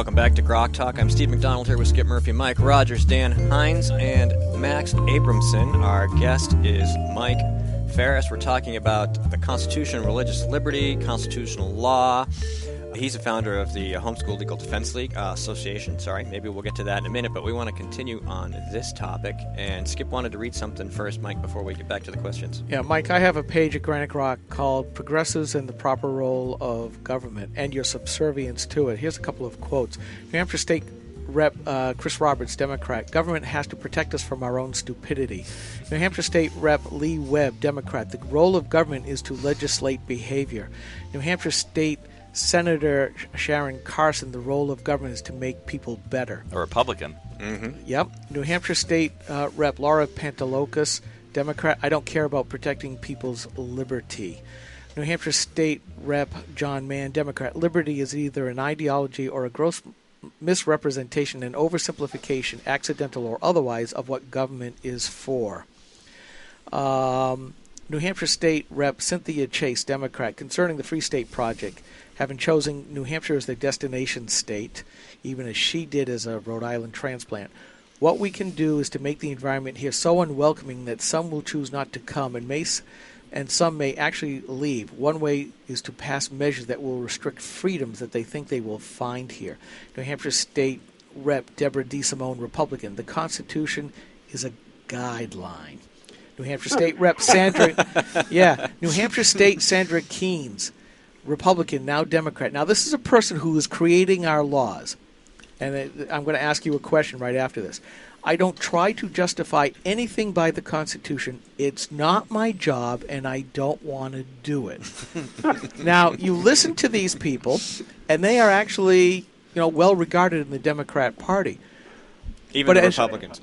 Welcome back to Grok Talk. I'm Steve McDonald here with Skip Murphy, Mike Rogers, Dan Hines, and Max Abramson. Our guest is Mike Farris. We're talking about the Constitution, religious liberty, constitutional law. He's a founder of the Homeschool Legal Defense League Association. Maybe we'll get to that in a minute, but we want to continue on this topic. And Skip wanted to read something first, Mike, before we get back to the questions. Yeah, Mike, I have a page at Granite Rock called Progressives and the Proper Role of Government and Your Subservience to It. Here's a couple of quotes. New Hampshire State Rep Chris Roberts, Democrat. Government has to protect us from our own stupidity. New Hampshire State Rep Lee Webb, Democrat. The role of government is to legislate behavior. New Hampshire State Senator Sharon Carson, the role of government is to make people better. A Republican. Mm-hmm. Yep. New Hampshire State Rep Laura Pantelakis, Democrat. I don't care about protecting people's liberty. New Hampshire State Rep John Mann, Democrat. Liberty is either an ideology or a gross misrepresentation and oversimplification, accidental or otherwise, of what government is for. New Hampshire State Rep Cynthia Chase, Democrat, concerning the Free State Project, having chosen New Hampshire as their destination state, even as she did as a Rhode Island transplant. What we can do is to make the environment here so unwelcoming that some will choose not to come and some may actually leave. One way is to pass measures that will restrict freedoms that they think they will find here. New Hampshire State Rep Deborah DeSimone, Republican. The Constitution is a guideline. New Hampshire State Rep New Hampshire State Sandra Keynes, Republican, now Democrat. Now, this is a person who is creating our laws. And I'm going to ask you a question right after this. I don't try to justify anything by the Constitution. It's not my job, and I don't want to do it. Now, you listen to these people, and they are actually, well regarded in the Democrat Party. Even the Republicans.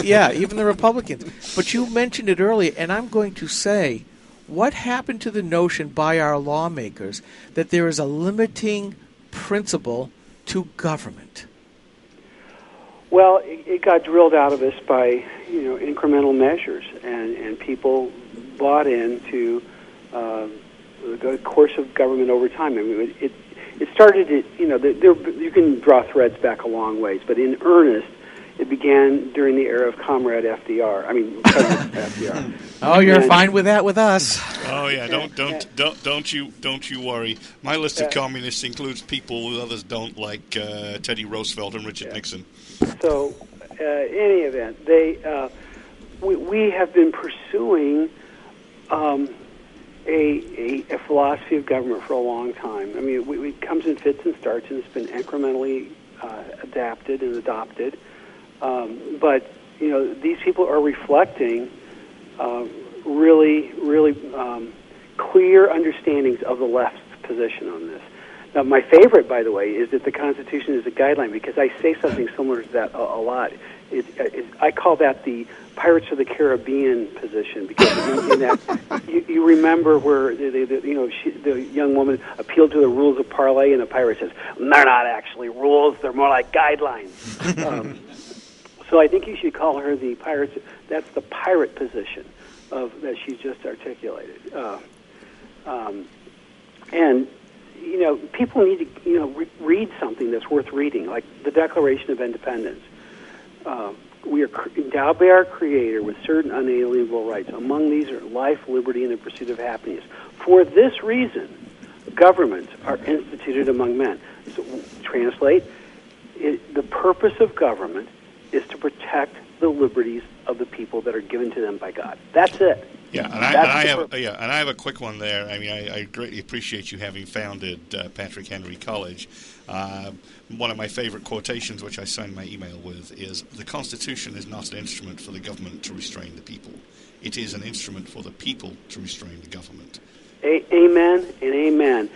Yeah, even the Republicans. But you mentioned it earlier, and I'm going to say, what happened to the notion by our lawmakers that there is a limiting principle to government? Well, it got drilled out of us by incremental measures, and people bought into the course of government over time. I mean, it started. You can draw threads back a long ways, but in earnest, it began during the era of Comrade FDR. President FDR. Oh, you're fine with that with us. Oh yeah, don't you worry. My list of communists includes people who others don't, like Teddy Roosevelt and Richard Nixon. So, in any event, we have been pursuing a philosophy of government for a long time. I mean, it comes in fits and starts, and it's been incrementally adapted and adopted. But these people are reflecting really clear understandings of the left's position on this. Now, my favorite, by the way, is that the Constitution is a guideline, because I say something similar to that a lot. I call that the Pirates of the Caribbean position, because in that you remember where the young woman appealed to the rules of parlay, and the pirate says, "They're not actually rules; they're more like guidelines." So I think you should call her the Pirates. That's the pirate position that she just articulated. And people need to read something that's worth reading, like the Declaration of Independence. We are endowed by our Creator with certain unalienable rights. Among these are life, liberty, and the pursuit of happiness. For this reason, governments are instituted among men. So, translate, the purpose of government is to protect the liberties of the people that are given to them by God. That's it. Yeah, and I have a quick one there. I mean, I greatly appreciate you having founded Patrick Henry College. One of my favorite quotations, which I signed my email with, is, "The Constitution is not an instrument for the government to restrain the people. It is an instrument for the people to restrain the government." Amen and amen.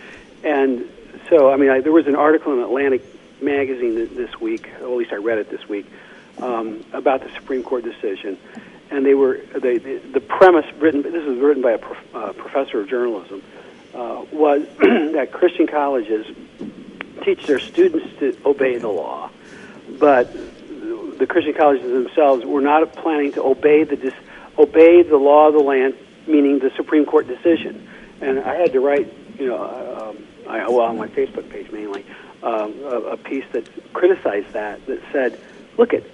And so, there was an article in Atlantic Magazine this week, or at least I read it this week, about the Supreme Court decision. And the premise this was written by a professor of journalism, was that Christian colleges teach their students to obey the law, but the Christian colleges themselves were not planning to obey the law of the land, meaning the Supreme Court decision. And I had to write, on my Facebook page mainly, a piece that criticized that said, look at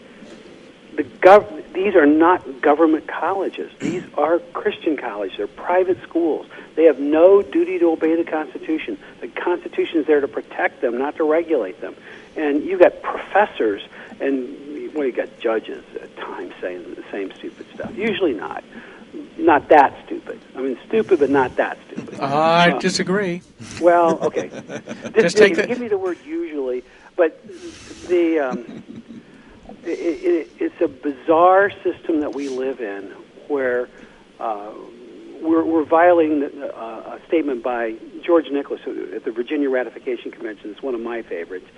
these are not government colleges. These are Christian colleges. They're private schools. They have no duty to obey the Constitution. The Constitution is there to protect them, not to regulate them. And you've got professors and you got judges at times saying the same stupid stuff. Usually not. Not that stupid. I mean, stupid, but not that stupid. I disagree. Well, okay. Give me the word usually, but it's a bizarre system that we live in where we're violating a statement by George Nicholas at the Virginia Ratification Convention. It's one of my favorites,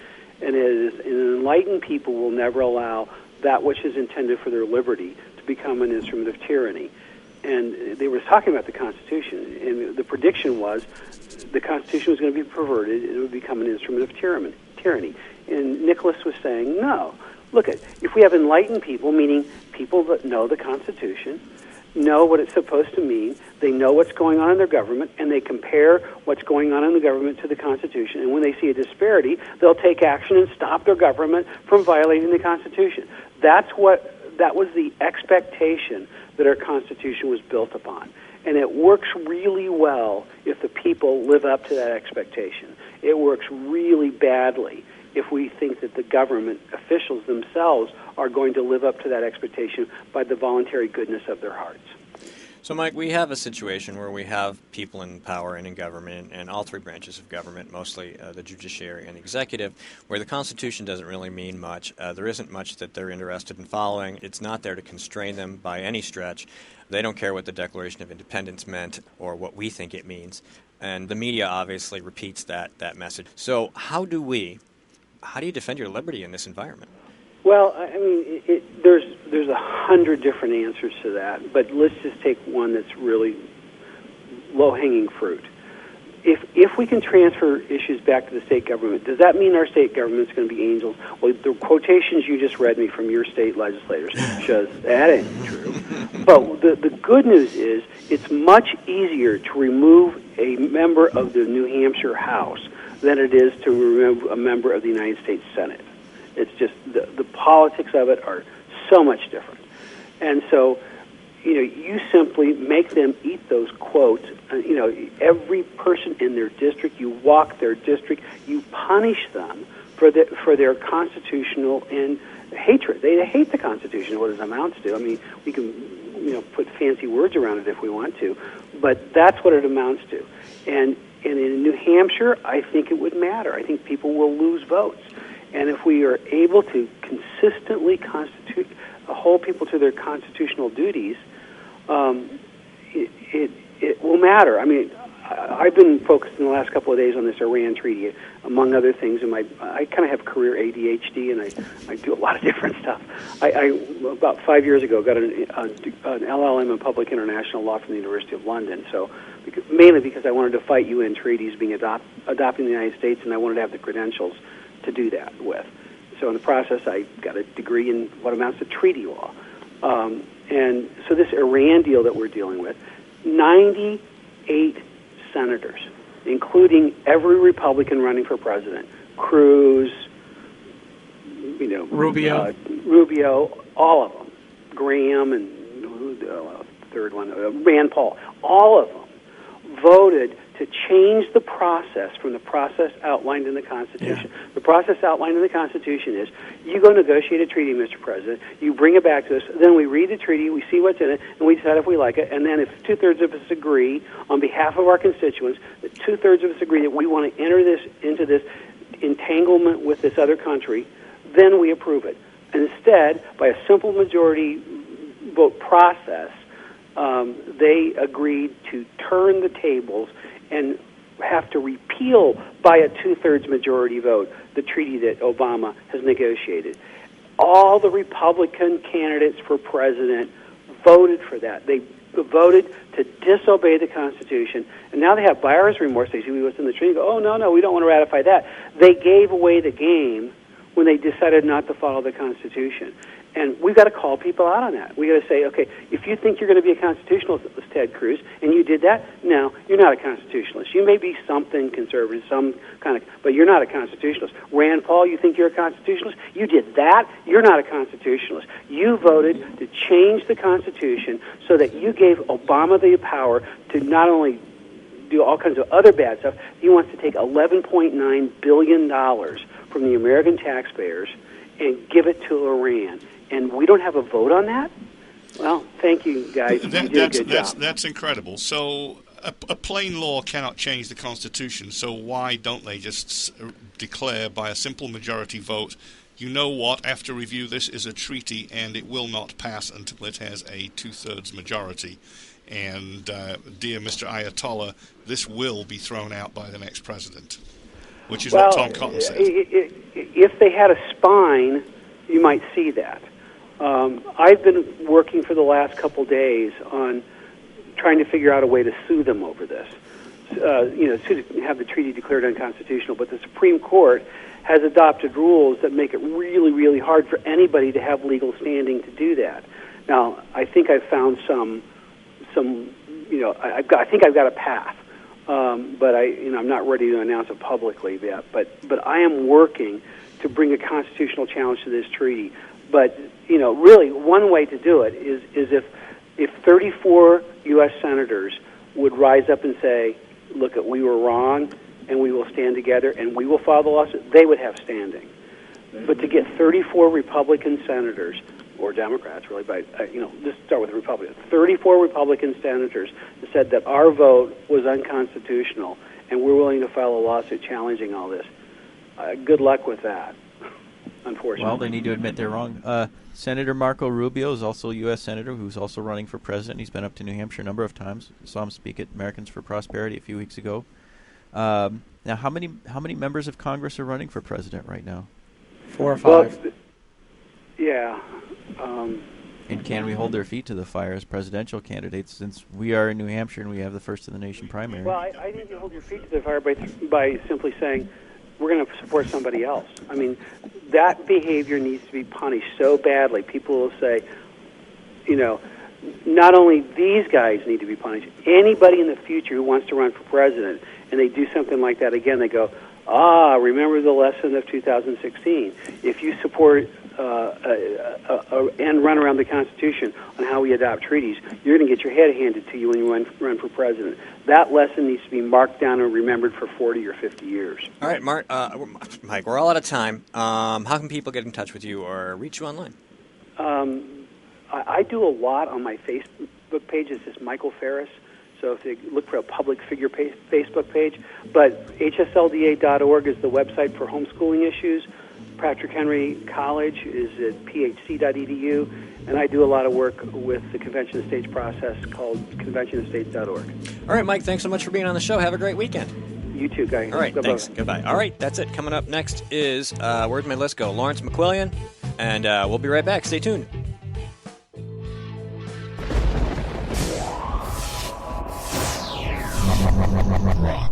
and it is, an enlightened people will never allow that which is intended for their liberty to become an instrument of tyranny. And they were talking about the Constitution, and the prediction was the Constitution was going to be perverted, and it would become an instrument of tyranny. And Nicholas was saying, no, look, if we have enlightened people, meaning people that know the Constitution, know what it's supposed to mean, they know what's going on in their government, and they compare what's going on in the government to the Constitution. And when they see a disparity, they'll take action and stop their government from violating the Constitution. That was the expectation that our Constitution was built upon. And it works really well if the people live up to that expectation. It works really badly if we think that the government officials themselves are going to live up to that expectation by the voluntary goodness of their hearts. So, Mike, we have a situation where we have people in power and in government, and all three branches of government, mostly the judiciary and the executive, where the Constitution doesn't really mean much. There isn't much that they're interested in following. It's not there to constrain them by any stretch. They don't care what the Declaration of Independence meant or what we think it means. And the media obviously repeats that message. So how do you defend your liberty in this environment? Well, I mean, there's 100 different answers to that, but let's just take one that's really low-hanging fruit. If we can transfer issues back to the state government, does that mean our state government's going to be angels? Well, the quotations you just read me from your state legislators shows that ain't true. But the good news is it's much easier to remove a member of the New Hampshire House than it is to remove a member of the United States Senate. It's just the politics of it are so much different. And so, you simply make them eat those quotes. Every person in their district, you walk their district, you punish them for their constitutional and hatred. They hate the Constitution, what it amounts to. I mean, we can put fancy words around it if we want to, but that's what it amounts to. And in New Hampshire, I think it would matter. I think people will lose votes. And if we are able to consistently hold people to their constitutional duties, it will matter. I mean, I've been focused in the last couple of days on this Iran treaty, among other things. And I kind of have career ADHD, and I do a lot of different stuff. I about 5 years ago got an LLM in public international law from the University of London. So mainly because I wanted to fight UN treaties being adopting the United States, and I wanted to have the credentials to do that with. So in the process, I got a degree in what amounts to treaty law. And so this Iran deal that we're dealing with, 98 senators, including every Republican running for president, Cruz, Rubio, all of them, Graham, and third one, Rand Paul, all of them voted to change the process from the process outlined in the Constitution. Yeah. The process outlined in the Constitution is you go negotiate a treaty, Mr. President, you bring it back to us, then we read the treaty, we see what's in it, and we decide if we like it, and then if two-thirds of us agree on behalf of our constituents, that two-thirds of us agree that we want to enter into this entanglement with this other country, then we approve it. Instead, by a simple majority vote process, they agreed to turn the tables and have to repeal by a two-thirds majority vote the treaty that Obama has negotiated. All the Republican candidates for president voted for that. They voted to disobey the Constitution, and now they have buyer's remorse. They see what's in the treaty and go, oh, no, we don't want to ratify that. They gave away the game when they decided not to follow the Constitution. And we've got to call people out on that. We've got to say, okay, if you think you're going to be a constitutionalist, Ted Cruz, and you did that, no, you're not a constitutionalist. You may be something conservative, some kind of, but you're not a constitutionalist. Rand Paul, you think you're a constitutionalist? You did that, you're not a constitutionalist. You voted to change the Constitution so that you gave Obama the power to not only do all kinds of other bad stuff, he wants to take $11.9 billion from the American taxpayers and give it to Iran. And we don't have a vote on that? Well, thank you, guys. You did a good job. That's incredible. So a plain law cannot change the Constitution, so why don't they just declare by a simple majority vote, you know what, after review, this is a treaty and it will not pass until it has a two-thirds majority. And, dear Mr. Ayatollah, this will be thrown out by the next president, which is what Tom Cotton said. If they had a spine, you might see that. I've been working for the last couple days on trying to figure out a way to sue them over this. To have the treaty declared unconstitutional, but the Supreme Court has adopted rules that make it really, really hard for anybody to have legal standing to do that. Now, I think I've found some. I think I've got a path, but I'm not ready to announce it publicly yet. But I am working to bring a constitutional challenge to this treaty. But really, one way to do it is if 34 U.S. senators would rise up and say, "Look, we were wrong, and we will stand together, and we will file the lawsuit," they would have standing. But to get 34 Republican senators, or Democrats, really, but just start with Republicans, 34 Republican senators said that our vote was unconstitutional, and we're willing to file a lawsuit challenging all this. Good luck with that, unfortunately. Well, they need to admit they're wrong. Senator Marco Rubio is also a U.S. senator who's also running for president. He's been up to New Hampshire a number of times. Saw him speak at Americans for Prosperity a few weeks ago. Now, how many members of Congress are running for president right now? 4 or 5. Well, yeah. And can we hold their feet to the fire as presidential candidates, since we are in New Hampshire and we have the first-in-the-nation primary? Well, I think you hold your feet to the fire by simply saying, we're going to support somebody else. I mean, that behavior needs to be punished so badly. People will say, not only these guys need to be punished, anybody in the future who wants to run for president, and they do something like that again, they go, remember the lesson of 2016. If you support and run around the Constitution on how we adopt treaties, you're going to get your head handed to you when you run for president. That lesson needs to be marked down and remembered for 40 or 50 years. All right, Mike, we're all out of time. How can people get in touch with you or reach you online? I do a lot on my Facebook page. It's just Michael Farris. So if they look for a public figure Facebook page. But hslda.org is the website for homeschooling issues. Patrick Henry College is at phc.edu. And I do a lot of work with the Convention of States process called conventionofstates.org. All right, Mike, thanks so much for being on the show. Have a great weekend. You too, guys. All right, thanks. Goodbye. All right, that's it. Coming up next is, where'd my list go? Lawrence McQuillian. And we'll be right back. Stay tuned. Rock.